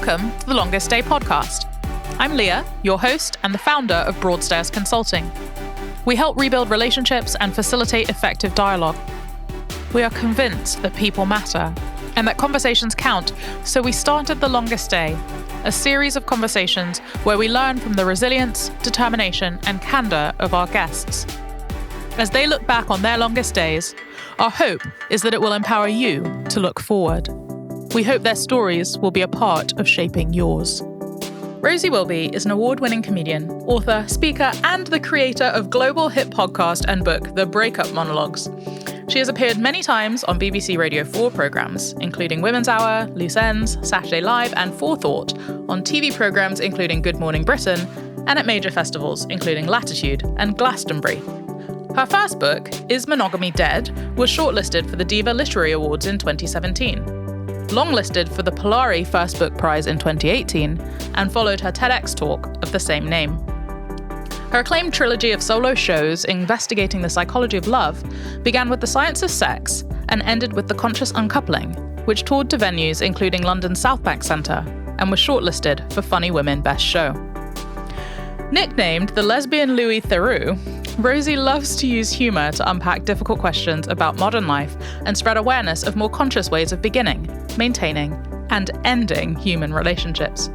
Welcome to the Longest Day podcast. I'm Leah, your host and the founder of Broadstairs Consulting. We help rebuild relationships and facilitate effective dialogue. We are convinced that people matter and that conversations count, so we started The Longest Day, a series of conversations where we learn from the resilience, determination, and candor of our guests. As they look back on their longest days, our hope is that it will empower you to look forward. We hope their stories will be a part of shaping yours. Rosie Wilby is an award-winning comedian, author, speaker, and the creator of global hit podcast and book, The Breakup Monologues. She has appeared many times on BBC Radio 4 programmes, including Women's Hour, Loose Ends, Saturday Live, and Forethought, on TV programmes including Good Morning Britain, and at major festivals including Latitude and Glastonbury. Her first book, Is Monogamy Dead?, was shortlisted for the Diva Literary Awards in 2017. Longlisted for the Polari First Book Prize in 2018, and followed her TEDx talk of the same name. Her acclaimed trilogy of solo shows investigating the psychology of love began with The Science of Sex and ended with The Conscious Uncoupling, which toured to venues including London's South Bank Centre and was shortlisted for Funny Women Best Show. Nicknamed the lesbian Louis Theroux, Rosie loves to use humour to unpack difficult questions about modern life and spread awareness of more conscious ways of beginning, maintaining, and ending human relationships.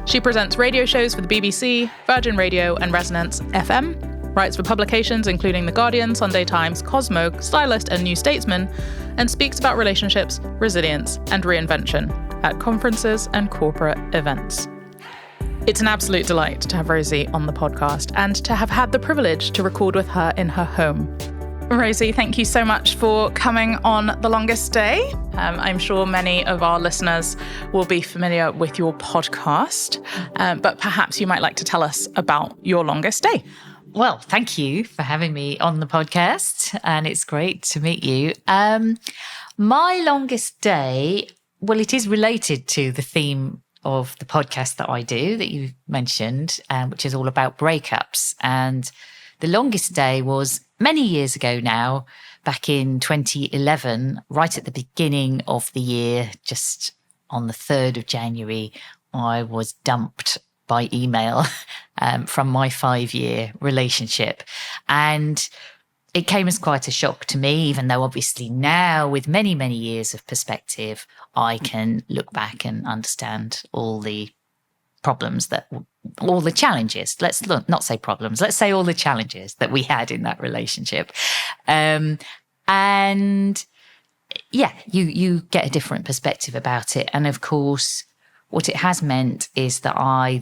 She presents radio shows for the BBC, Virgin Radio, and Resonance FM, writes for publications including The Guardian, Sunday Times, Cosmo, Stylist, and New Statesman, and speaks about relationships, resilience, and reinvention at conferences and corporate events. It's an absolute delight to have Rosie on the podcast and to have had the privilege to record with her in her home. Rosie, thank you so much for coming on The Longest Day. I'm sure many of our listeners will be familiar with your podcast, but perhaps you might like to tell us about your longest day. Well, thank you for having me on the podcast, and it's great to meet you. My longest day, well, it is related to the theme of the podcast that I do that you mentioned, which is all about breakups. And the longest day was many years ago now, back in 2011, right at the beginning of the year, just on the 3rd of January, I was dumped by email from my 5-year relationship. And it came as quite a shock to me, even though obviously now with many, many years of perspective, I can look back and understand all the problems all the challenges. Let's not say problems. Let's say all the challenges that we had in that relationship. And yeah, you get a different perspective about it. And of course, what it has meant is that I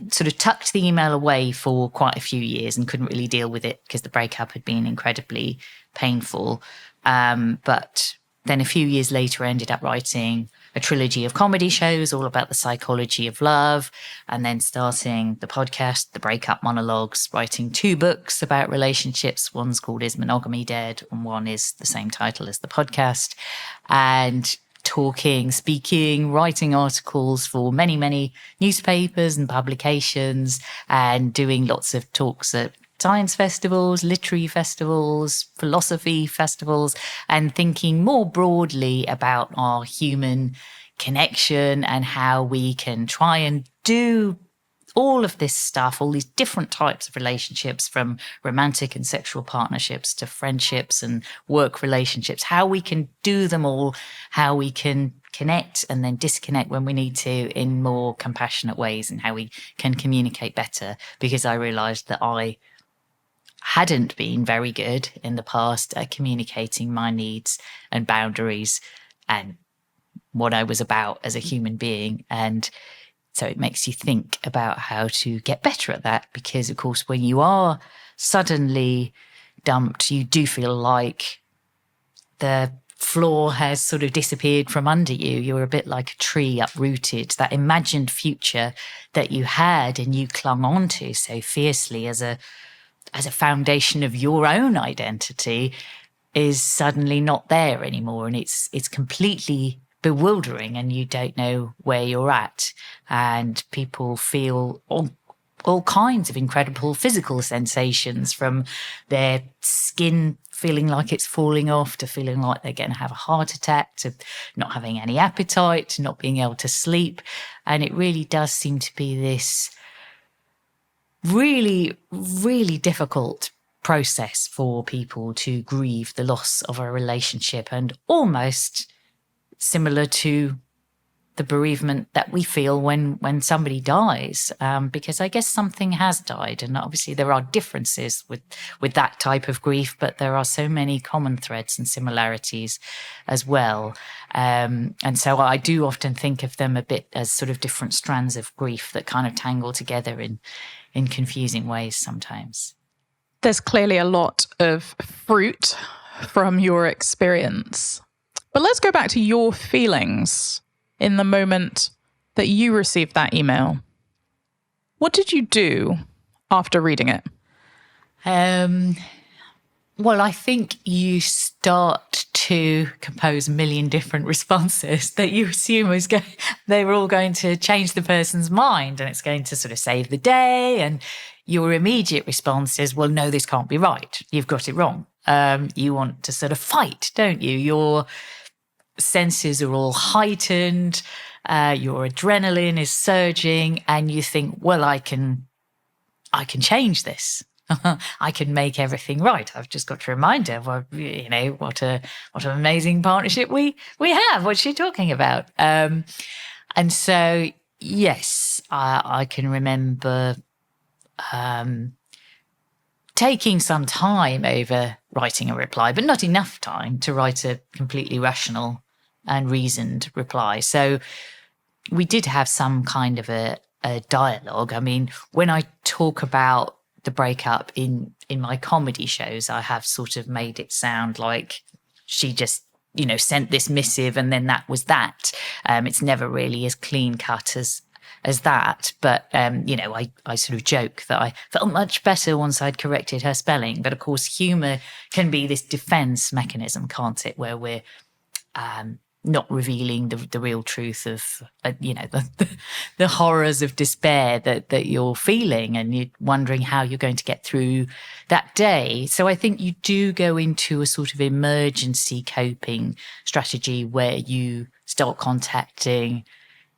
sort of tucked the email away for quite a few years and couldn't really deal with it because the breakup had been incredibly painful. But then a few years later, I ended up writing a trilogy of comedy shows all about the psychology of love, and then starting the podcast, The Breakup Monologues, writing 2 books about relationships. One's called Is Monogamy Dead? And one is the same title as the podcast. And talking, speaking, writing articles for many, many newspapers and publications, and doing lots of talks at science festivals, literary festivals, philosophy festivals, and thinking more broadly about our human connection and how we can try and do all of this stuff, all these different types of relationships, from romantic and sexual partnerships to friendships and work relationships, how we can do them all, how we can connect and then disconnect when we need to in more compassionate ways, and how we can communicate better. Because I realized that I hadn't been very good in the past at communicating my needs and boundaries and what I was about as a human being. And so it makes you think about how to get better at that, because, of course, when you are suddenly dumped, you do feel like the floor has sort of disappeared from under you. You're a bit like a tree uprooted. That imagined future that you had and you clung on to so fiercely as a foundation of your own identity is suddenly not there anymore. And it's completely bewildering, and you don't know where you're at. And people feel all kinds of incredible physical sensations, from their skin feeling like it's falling off, to feeling like they're going to have a heart attack, to not having any appetite, to not being able to sleep. And it really does seem to be this really, really difficult process for people to grieve the loss of a relationship, and almost similar to the bereavement that we feel when somebody dies, because I guess something has died, and obviously there are differences with that type of grief, but there are so many common threads and similarities as well. And so I do often think of them a bit as sort of different strands of grief that kind of tangle together in confusing ways sometimes. There's clearly a lot of fruit from your experience. But let's go back to your feelings in the moment that you received that email. What did you do after reading it? Well, I think you start to compose a million different responses that you assume they were all going to change the person's mind, and it's going to sort of save the day. And your immediate response is, well, no, this can't be right. You've got it wrong. You want to sort of fight, don't you? Your senses are all heightened. Your adrenaline is surging, and you think, well, I can change this. I can make everything right. I've just got to remind her, well, what an amazing partnership we have. What's she talking about? And so, yes, I can remember taking some time over writing a reply, but not enough time to write a completely rational and reasoned reply. So we did have some kind of a dialogue. I mean, when I talk about the breakup in my comedy shows, I have sort of made it sound like she just, sent this missive and then that was that. It's never really as clean cut as that. But, I sort of joke that I felt much better once I'd corrected her spelling. But of course, humour can be this defence mechanism, can't it? Where we're not revealing the real truth of, the horrors of despair that you're feeling, and you're wondering how you're going to get through that day. So I think you do go into a sort of emergency coping strategy where you start contacting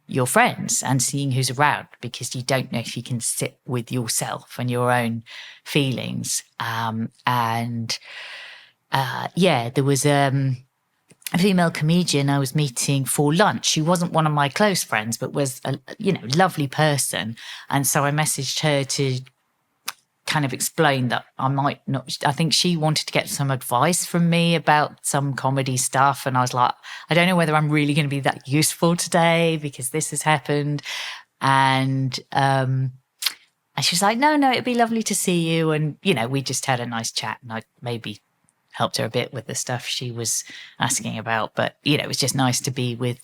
your friends and seeing who's around, because you don't know if you can sit with yourself and your own feelings. There was a female comedian I was meeting for lunch. She wasn't one of my close friends, but was a lovely person. And so I messaged her to kind of explain that I might not. I think she wanted to get some advice from me about some comedy stuff, and I was like, I don't know whether I'm really going to be that useful today because this has happened. And she was like, no, it'd be lovely to see you. And we just had a nice chat, and I maybe helped her a bit with the stuff she was asking about. But, it was just nice to be with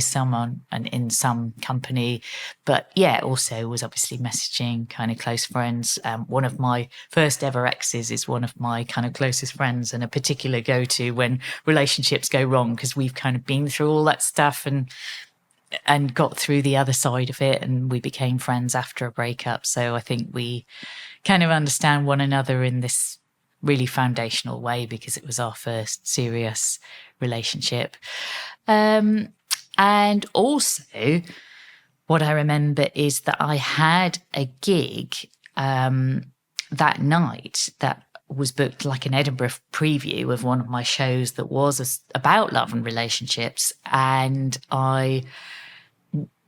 someone and in some company. But yeah, also was obviously messaging kind of close friends. One of my first ever exes is one of my kind of closest friends, and a particular go-to when relationships go wrong, because we've kind of been through all that stuff and got through the other side of it, and we became friends after a breakup. So I think we kind of understand one another in this really foundational way, because it was our first serious relationship. And also what I remember is that I had a gig that night that was booked, like an Edinburgh preview of one of my shows that was about love and relationships. And I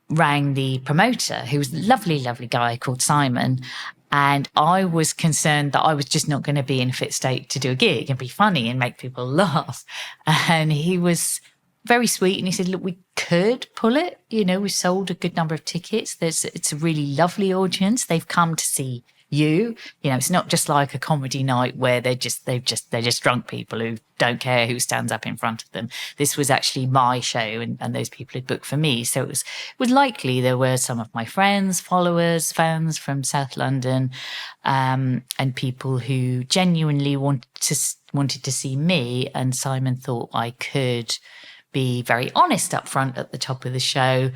rang the promoter, who was a lovely, lovely guy called Simon. And I was concerned that I was just not going to be in a fit state to do a gig and be funny and make people laugh. And he was very sweet. And he said, look, we could pull it. We sold a good number of tickets. It's a really lovely audience. They've come to see you. It's not just like a comedy night where they're just drunk people who don't care who stands up in front of them. This was actually my show, and those people had booked for me. So it was likely there were some of my friends, followers, fans from South London, and people who genuinely wanted to see me. And Simon thought I could be very honest up front at the top of the show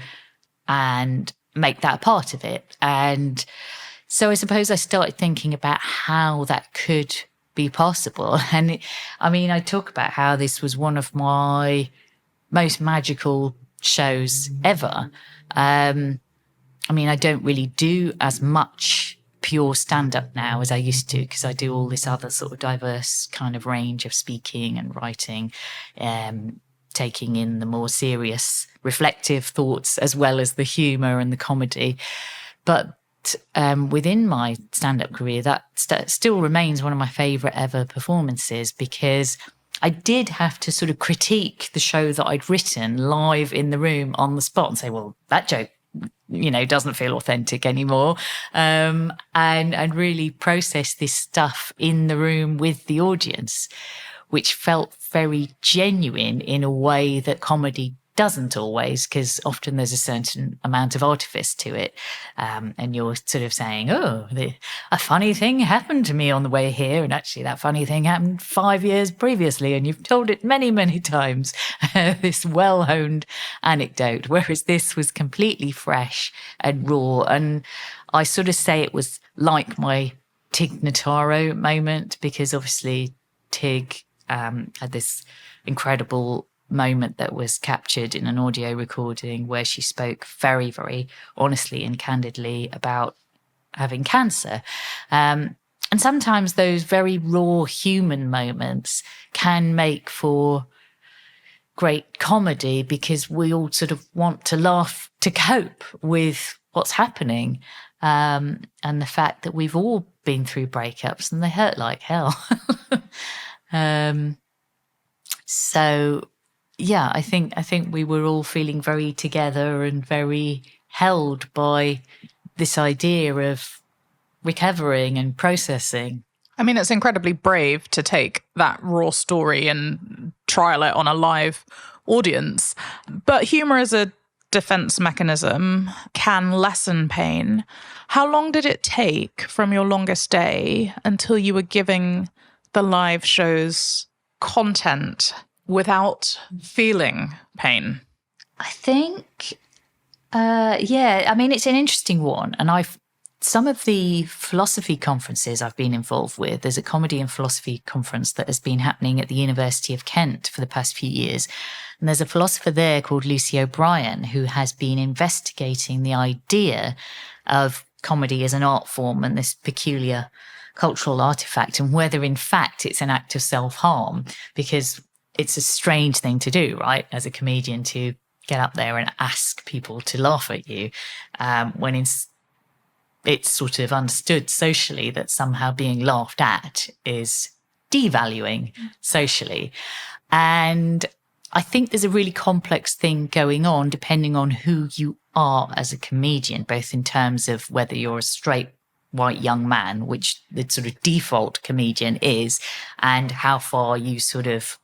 and make that a part of it. And so I suppose I started thinking about how that could be possible. And I talk about how this was one of my most magical shows ever. I don't really do as much pure stand-up now as I used to, because I do all this other sort of diverse kind of range of speaking and writing, taking in the more serious, reflective thoughts as well as the humour and the comedy. But within my stand-up career, that still remains one of my favourite ever performances, because I did have to sort of critique the show that I'd written live in the room on the spot and say, well, that joke, doesn't feel authentic anymore. And really process this stuff in the room with the audience, which felt very genuine in a way that comedy doesn't always, because often there's a certain amount of artifice to it. And you're sort of saying, a funny thing happened to me on the way here. And actually that funny thing happened 5 years previously. And you've told it many, many times, this well-honed anecdote, whereas this was completely fresh and raw. And I sort of say it was like my Tig Notaro moment, because obviously Tig had this incredible moment that was captured in an audio recording where she spoke very, very honestly and candidly about having cancer. And sometimes those very raw human moments can make for great comedy, because we all sort of want to laugh to cope with what's happening. And the fact that we've all been through breakups and they hurt like hell. So yeah, I think we were all feeling very together and very held by this idea of recovering and processing. It's incredibly brave to take that raw story and trial it on a live audience. But humour as a defense mechanism can lessen pain. How long did it take from your longest day until you were giving the live shows content without feeling pain? I think, it's an interesting one. And some of the philosophy conferences I've been involved with, there's a comedy and philosophy conference that has been happening at the University of Kent for the past few years. And there's a philosopher there called Lucy O'Brien, who has been investigating the idea of comedy as an art form and this peculiar cultural artifact, and whether in fact it's an act of self-harm, because it's a strange thing to do, right? As a comedian, to get up there and ask people to laugh at you, when it's sort of understood socially that somehow being laughed at is devaluing socially. And I think there's a really complex thing going on depending on who you are as a comedian, both in terms of whether you're a straight white young man, which the sort of default comedian is, and how far you sort of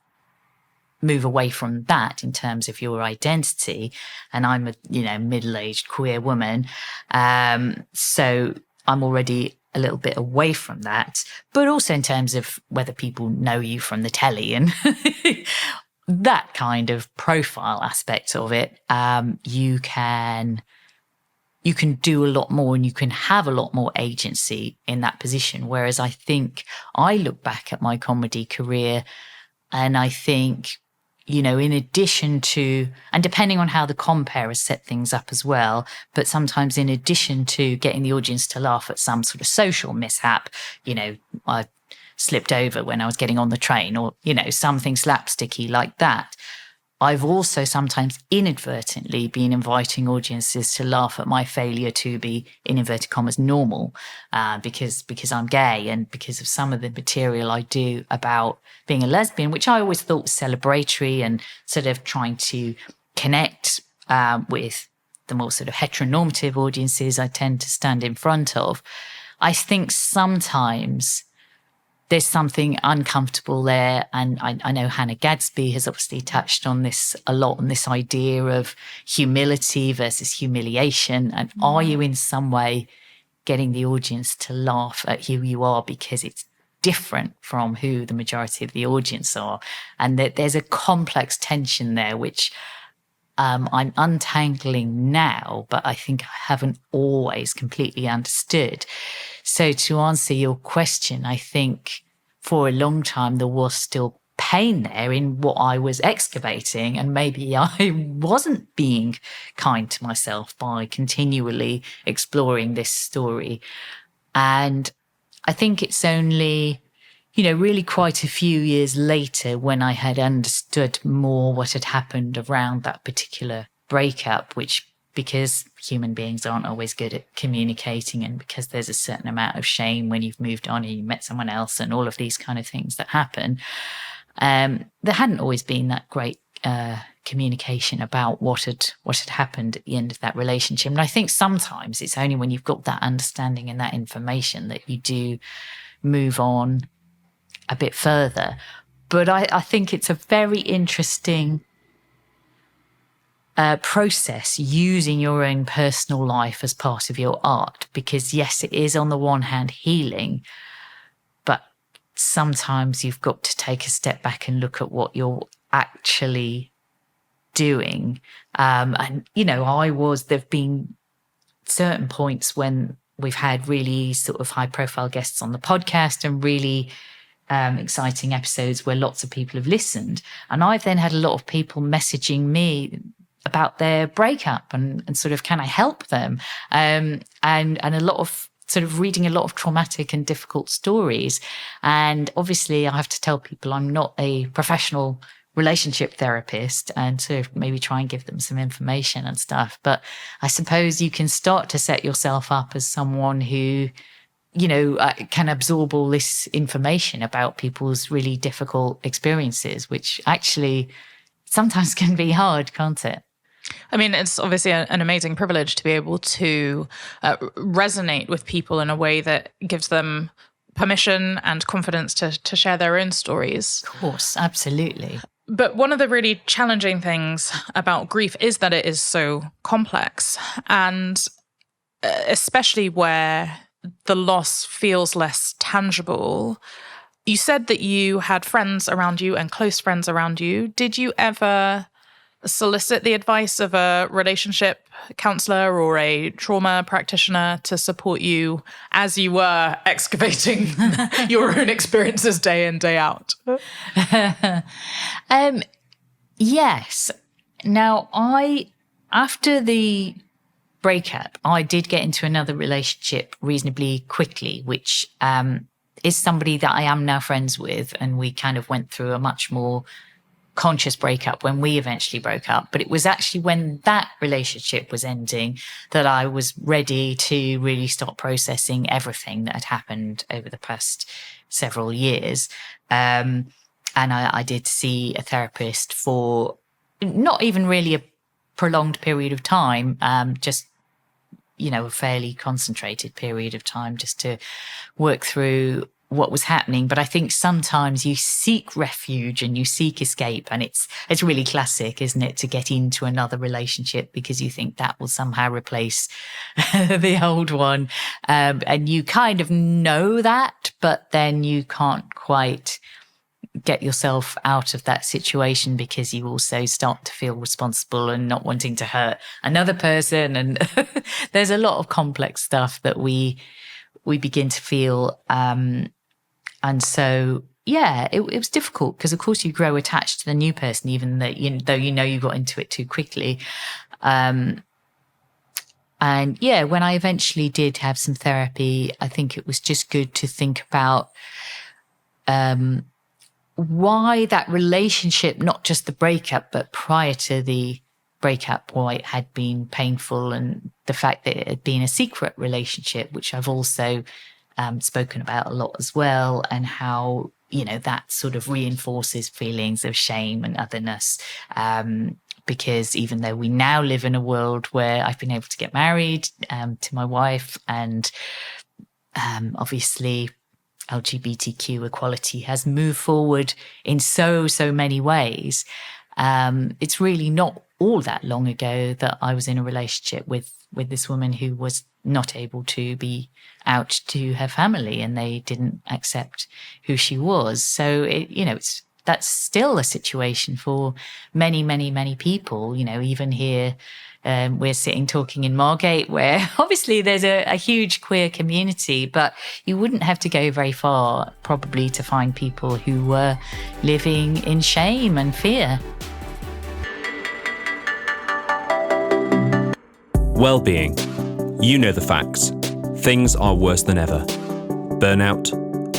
move away from that in terms of your identity. And I'm a middle-aged queer woman, so I'm already a little bit away from that, but also in terms of whether people know you from the telly and that kind of profile aspect of it. You can do a lot more and you can have a lot more agency in that position. Whereas I think I look back at my comedy career and I think, in addition to, and depending on how the compere has set things up as well, but sometimes in addition to getting the audience to laugh at some sort of social mishap, I slipped over when I was getting on the train or, something slapsticky like that. I've also sometimes inadvertently been inviting audiences to laugh at my failure to be, in inverted commas, normal, because I'm gay and because of some of the material I do about being a lesbian, which I always thought was celebratory and sort of trying to connect with the more sort of heteronormative audiences I tend to stand in front of. I think sometimes there's something uncomfortable there. And I know Hannah Gadsby has obviously touched on this a lot, on this idea of humility versus humiliation. And are you in some way getting the audience to laugh at who you are because it's different from who the majority of the audience are? And that there's a complex tension there, which I'm untangling now, but I think I haven't always completely understood. So to answer your question, I think for a long time, there was still pain there in what I was excavating. And maybe I wasn't being kind to myself by continually exploring this story. And I think it's only, really quite a few years later when I had understood more what had happened around that particular breakup, which, because human beings aren't always good at communicating, and because there's a certain amount of shame when you've moved on and you met someone else and all of these kind of things that happen, there hadn't always been that great communication about what had happened at the end of that relationship. And I think sometimes it's only when you've got that understanding and that information that you do move on a bit further. But I think it's a very interesting process, using your own personal life as part of your art, because yes, it is on the one hand healing, but sometimes you've got to take a step back and look at what you're actually doing. There've been certain points when we've had really sort of high profile guests on the podcast and really exciting episodes where lots of people have listened. And I've then had a lot of people messaging me about their breakup and sort of, can I help them? And a lot of sort of reading a lot of traumatic and difficult stories. And obviously I have to tell people I'm not a professional relationship therapist, and to maybe try and give them some information and stuff. But I suppose you can start to set yourself up as someone who, can absorb all this information about people's really difficult experiences, which actually sometimes can be hard, can't it? I mean, it's obviously an amazing privilege to be able to resonate with people in a way that gives them permission and confidence to share their own stories. Of course, absolutely. But one of the really challenging things about grief is that it is so complex, and especially where the loss feels less tangible. You said that you had friends around you and close friends around you. Did you ever solicit the advice of a relationship counselor or a trauma practitioner to support you as you were excavating your own experiences day in, day out? Yes. Now, after the breakup, I did get into another relationship reasonably quickly, which is somebody that I am now friends with. And we kind of went through a much more conscious breakup when we eventually broke up. But it was actually when that relationship was ending that I was ready to really start processing everything that had happened over the past several years. And I did see a therapist for not even really a prolonged period of time, just, a fairly concentrated period of time, just to work through what was happening. But I think sometimes you seek refuge and you seek escape, and it's really classic, isn't it, to get into another relationship because you think that will somehow replace the old one. And you kind of know that, but then you can't quite get yourself out of that situation because you also start to feel responsible and not wanting to hurt another person. And there's a lot of complex stuff that we begin to feel. And so, yeah, it was difficult because, of course, you grow attached to the new person, even though you got into it too quickly. And yeah, when I eventually did have some therapy, I think it was just good to think about why that relationship, not just the breakup, but prior to the breakup, why it had been painful, and the fact that it had been a secret relationship, which I've also spoken about a lot as well, and how, that sort of reinforces feelings of shame and otherness. Because even though we now live in a world where I've been able to get married to my wife, and obviously LGBTQ equality has moved forward in so many ways, it's really not all that long ago that I was in a relationship with this woman who was not able to be out to her family, and they didn't accept who she was. So it's that's still a situation for many, many, many people. Even here, we're sitting talking in Margate, where obviously there's a huge queer community, but you wouldn't have to go very far probably to find people who were living in shame and fear. Well-being. You know the facts. Things are worse than ever. Burnout,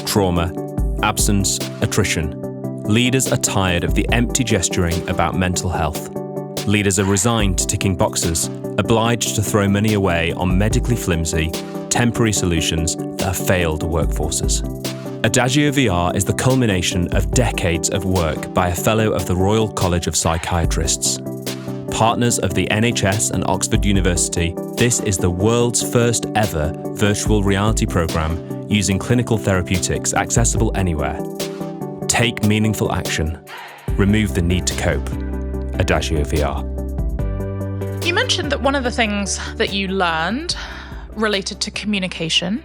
trauma, absence, attrition. Leaders are tired of the empty gesturing about mental health. Leaders are resigned to ticking boxes, obliged to throw money away on medically flimsy, temporary solutions that have failed workforces. Adagio VR is the culmination of decades of work by a fellow of the Royal College of Psychiatrists. Partners of the NHS and Oxford University, this is the world's first ever virtual reality programme using clinical therapeutics accessible anywhere. Take meaningful action. Remove the need to cope. Adagio VR. You mentioned that one of the things that you learned related to communication,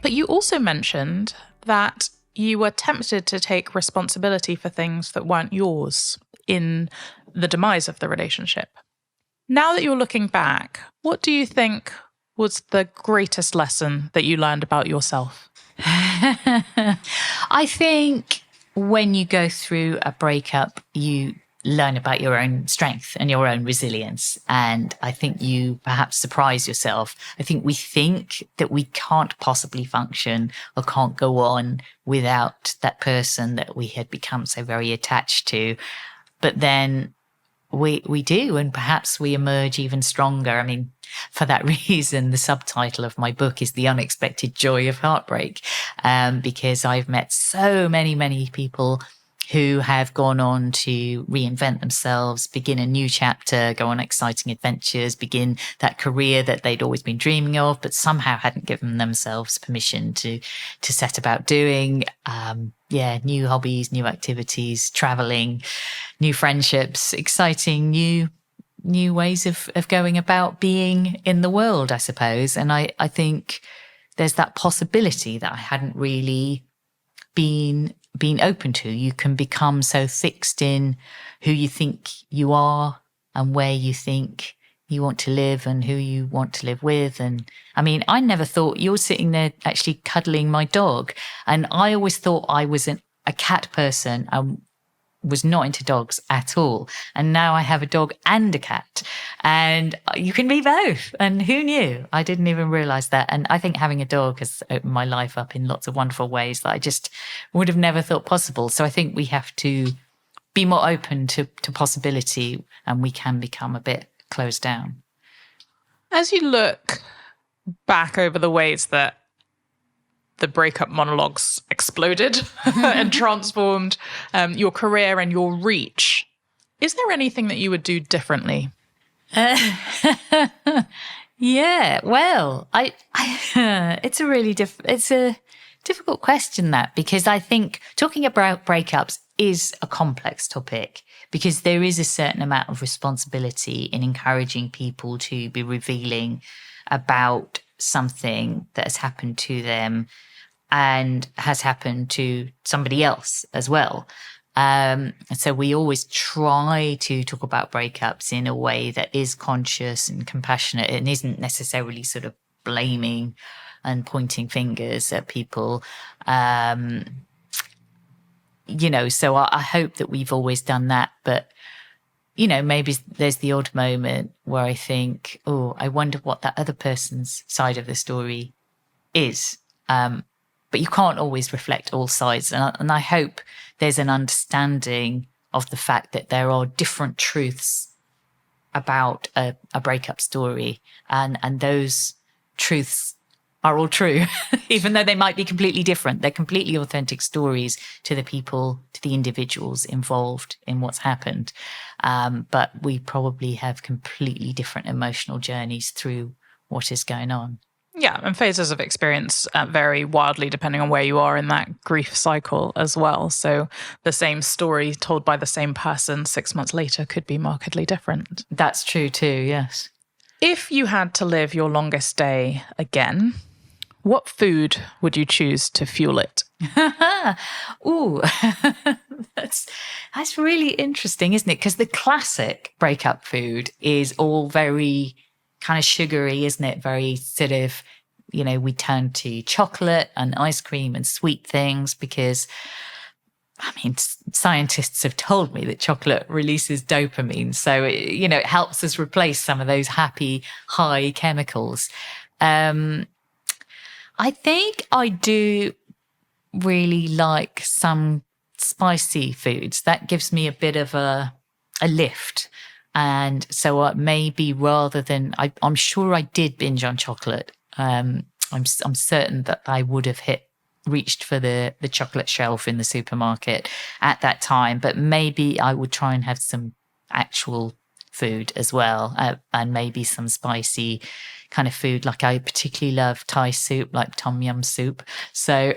but you also mentioned that you were tempted to take responsibility for things that weren't yours in the demise of the relationship. Now that you're looking back, what do you think was the greatest lesson that you learned about yourself? I think when you go through a breakup, you learn about your own strength and your own resilience. And I think you perhaps surprise yourself. I think we think that we can't possibly function or can't go on without that person that we had become so very attached to. But then we do, and perhaps we emerge even stronger. I mean, for that reason, the subtitle of my book is The Unexpected Joy of Heartbreak, because I've met so many, many people who have gone on to reinvent themselves, begin a new chapter, go on exciting adventures, begin that career that they'd always been dreaming of, but somehow hadn't given themselves permission to set about doing. New hobbies, new activities, traveling, new friendships, exciting new ways of going about being in the world, I suppose. And I think there's that possibility that I hadn't really been open to. You can become so fixed in who you think you are and where you think you want to live and who you want to live with. And I mean, I never thought you're sitting there actually cuddling my dog. And I always thought I was a cat person. I was not into dogs at all. And now I have a dog and a cat. And you can be both. And who knew? I didn't even realize that. And I think having a dog has opened my life up in lots of wonderful ways that I just would have never thought possible. So I think we have to be more open to possibility, and we can become a bit closed down. As you look back over the ways that the Breakup Monologues exploded and transformed your career and your reach, is there anything that you would do differently? Yeah, well, it's a really difficult question, that, because I think talking about breakups is a complex topic, because there is a certain amount of responsibility in encouraging people to be revealing about something that has happened to them and has happened to somebody else as well. So we always try to talk about breakups in a way that is conscious and compassionate and isn't necessarily sort of blaming and pointing fingers at people. So I hope that we've always done that. But, maybe there's the odd moment where I think, I wonder what that other person's side of the story is. But you can't always reflect all sides. And I hope there's an understanding of the fact that there are different truths about a breakup story. And those truths are all true, even though they might be completely different. They're completely authentic stories to the people, to the individuals involved in what's happened. But we probably have completely different emotional journeys through what is going on. Yeah, and phases of experience vary wildly depending on where you are in that grief cycle as well. So the same story told by the same person 6 months later could be markedly different. That's true too, yes. If you had to live your longest day again, what food would you choose to fuel it? Ooh, that's really interesting, isn't it? Because the classic breakup food is all very kind of sugary, isn't it? Very sort of, we turn to chocolate and ice cream and sweet things because, scientists have told me that chocolate releases dopamine. So, it helps us replace some of those happy high chemicals. I think I do really like some spicy foods. That gives me a bit of a lift. And so maybe rather than, I'm sure I did binge on chocolate. I'm certain that I would have reached for the chocolate shelf in the supermarket at that time, but maybe I would try and have some actual food as well, and maybe some spicy kind of food. Like I particularly love Thai soup, like tom yum soup. So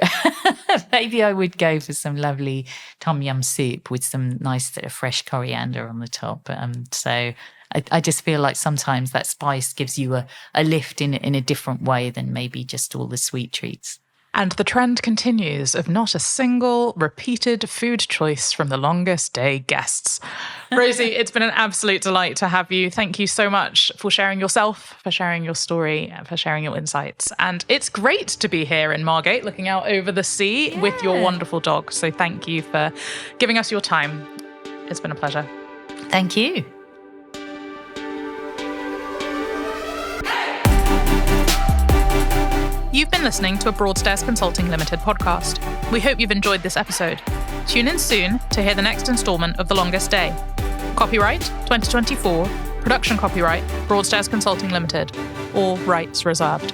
maybe I would go for some lovely tom yum soup with some nice sort of fresh coriander on the top. So I just feel like sometimes that spice gives you a lift in a different way than maybe just all the sweet treats. And the trend continues of not a single repeated food choice from the longest day guests. Rosie, it's been an absolute delight to have you. Thank you so much for sharing yourself, for sharing your story, and for sharing your insights. And it's great to be here in Margate, looking out over the sea with your wonderful dog. So thank you for giving us your time. It's been a pleasure. Thank you. You've been listening to a Broadstairs Consulting Limited podcast. We hope you've enjoyed this episode. Tune in soon to hear the next instalment of The Longest Day. Copyright 2024, production copyright Broadstairs Consulting Limited, all rights reserved.